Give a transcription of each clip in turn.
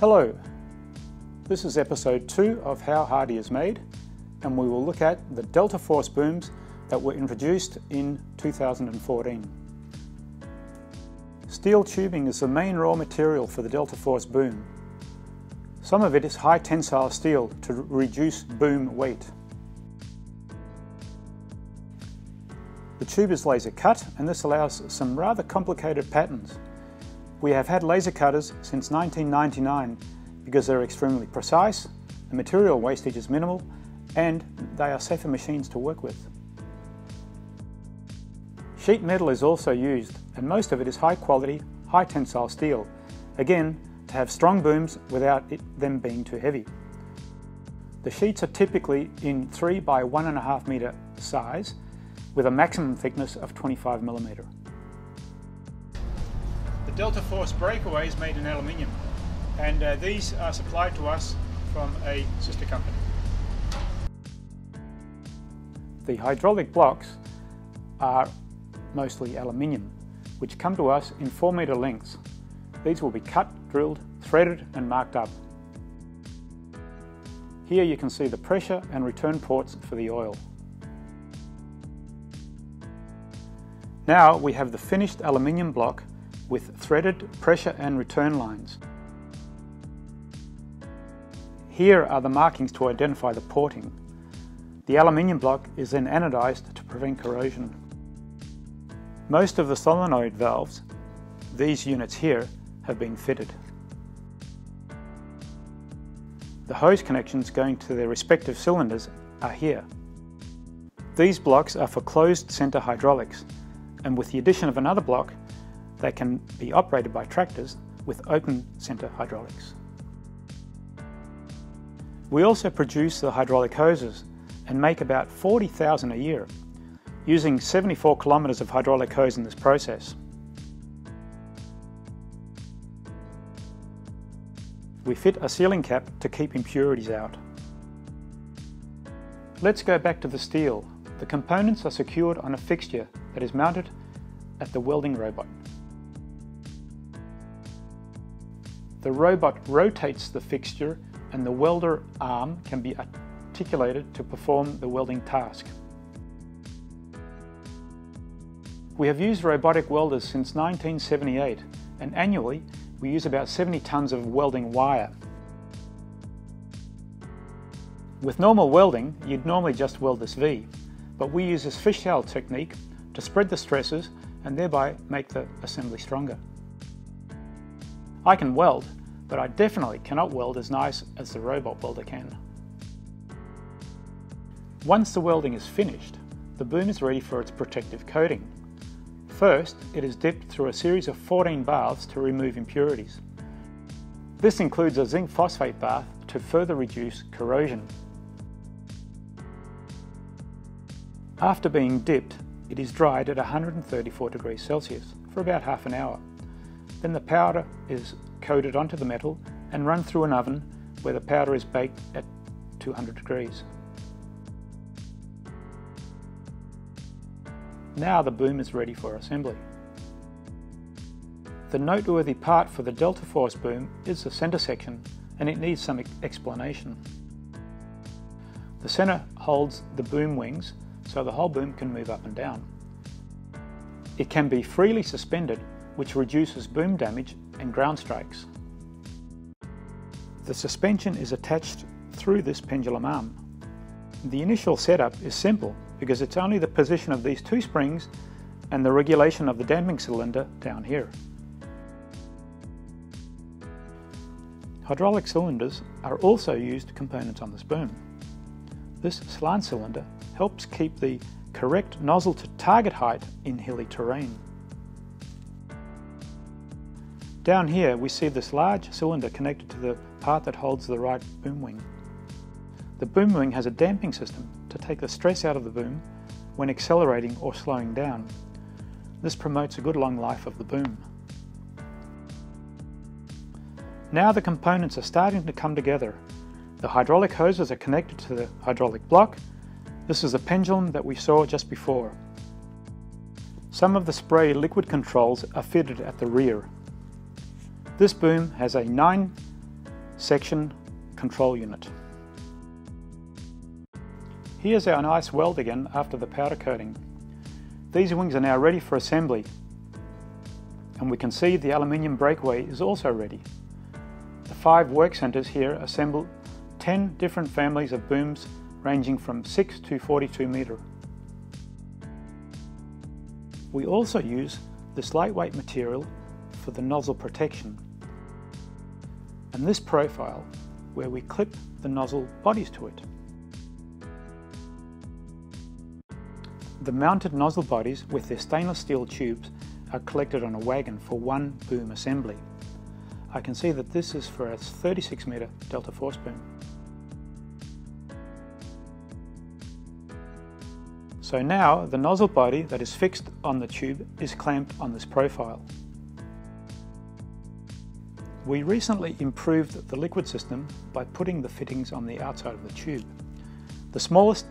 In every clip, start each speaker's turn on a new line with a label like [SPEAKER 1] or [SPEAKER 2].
[SPEAKER 1] Hello, this is episode 2 of How Hardie is Made, and we will look at the Delta Force booms that were introduced in 2014. Steel tubing is the main raw material for the Delta Force boom. Some of it is high tensile steel to reduce boom weight. The tube is laser cut, and this allows some rather complicated patterns. We have had laser cutters since 1999 because they're extremely precise, the material wastage is minimal, and they are safer machines to work with. Sheet metal is also used, and most of it is high quality, high tensile steel, again to have strong booms without them being too heavy. The sheets are typically in 3 by 1.5 meter size with a maximum thickness of 25 millimeter. The Delta Force breakaway is made in aluminium, and these are supplied to us from a sister company. The hydraulic blocks are mostly aluminium, which come to us in 4 meter lengths. These will be cut, drilled, threaded and marked up. Here you can see the pressure and return ports for the oil. Now we have the finished aluminium block with threaded pressure and return lines. Here are the markings to identify the porting. The aluminium block is then anodized to prevent corrosion. Most of the solenoid valves, these units here, have been fitted. The hose connections going to their respective cylinders are here. These blocks are for closed center hydraulics, and with the addition of another block, they can be operated by tractors with open center hydraulics. We also produce the hydraulic hoses and make about 40,000 a year, using 74 kilometers of hydraulic hose in this process. We fit a sealing cap to keep impurities out. Let's go back to the steel. The components are secured on a fixture that is mounted at the welding robot. The robot rotates the fixture, and the welder arm can be articulated to perform the welding task. We have used robotic welders since 1978, and annually we use about 70 tons of welding wire. With normal welding, you'd normally just weld this V, but we use this fishtail technique to spread the stresses and thereby make the assembly stronger. I can weld, but I definitely cannot weld as nice as the robot welder can. Once the welding is finished, the boom is ready for its protective coating. First, it is dipped through a series of 14 baths to remove impurities. This includes a zinc phosphate bath to further reduce corrosion. After being dipped, it is dried at 134 degrees Celsius for about half an hour. Then the powder is coated onto the metal and run through an oven where the powder is baked at 200 degrees. Now the boom is ready for assembly. The noteworthy part for the Delta Force boom is the center section, and it needs some explanation. The center holds the boom wings so the whole boom can move up and down. It can be freely suspended, which reduces boom damage and ground strikes. The suspension is attached through this pendulum arm. The initial setup is simple because it's only the position of these two springs and the regulation of the damping cylinder down here. Hydraulic cylinders are also used components on this boom. This slant cylinder helps keep the correct nozzle to target height in hilly terrain. Down here we see this large cylinder connected to the part that holds the right boom wing. The boom wing has a damping system to take the stress out of the boom when accelerating or slowing down. This promotes a good long life of the boom. Now the components are starting to come together. The hydraulic hoses are connected to the hydraulic block. This is the pendulum that we saw just before. Some of the spray liquid controls are fitted at the rear. This boom has a 9 section control unit. Here's our nice weld again after the powder coating. These wings are now ready for assembly, and we can see the aluminium breakaway is also ready. The 5 work centres here assemble 10 different families of booms ranging from 6 to 42 metre. We also use this lightweight material for the nozzle protection, and this profile where we clip the nozzle bodies to it. The mounted nozzle bodies with their stainless steel tubes are collected on a wagon for one boom assembly. I can see that this is for a 36 metre Delta Force boom. So now the nozzle body that is fixed on the tube is clamped on this profile. We recently improved the liquid system by putting the fittings on the outside of the tube. The smallest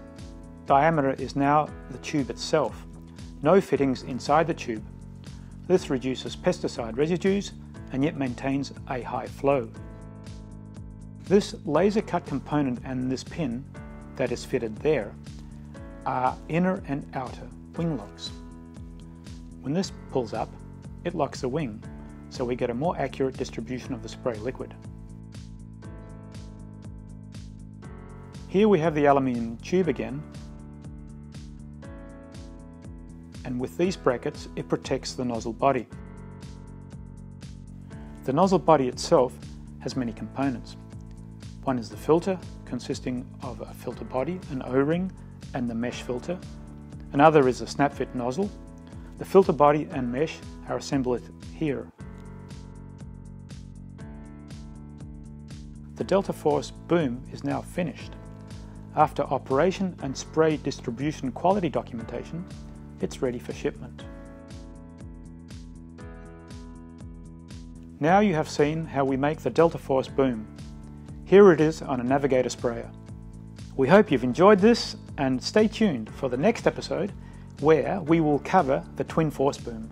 [SPEAKER 1] diameter is now the tube itself, no fittings inside the tube. This reduces pesticide residues and yet maintains a high flow. This laser cut component and this pin that is fitted there are inner and outer wing locks. When this pulls up, it locks the wing, so we get a more accurate distribution of the spray liquid. Here we have the aluminium tube again, and with these brackets it protects the nozzle body. The nozzle body itself has many components. One is the filter, consisting of a filter body, an O-ring, and the mesh filter. Another is a snap fit nozzle. The filter body and mesh are assembled here. The Delta Force boom is now finished. After operation and spray distribution quality documentation, it's ready for shipment. Now you have seen how we make the Delta Force boom. Here it is on a Navigator sprayer. We hope you've enjoyed this, and stay tuned for the next episode where we will cover the Twin Force boom.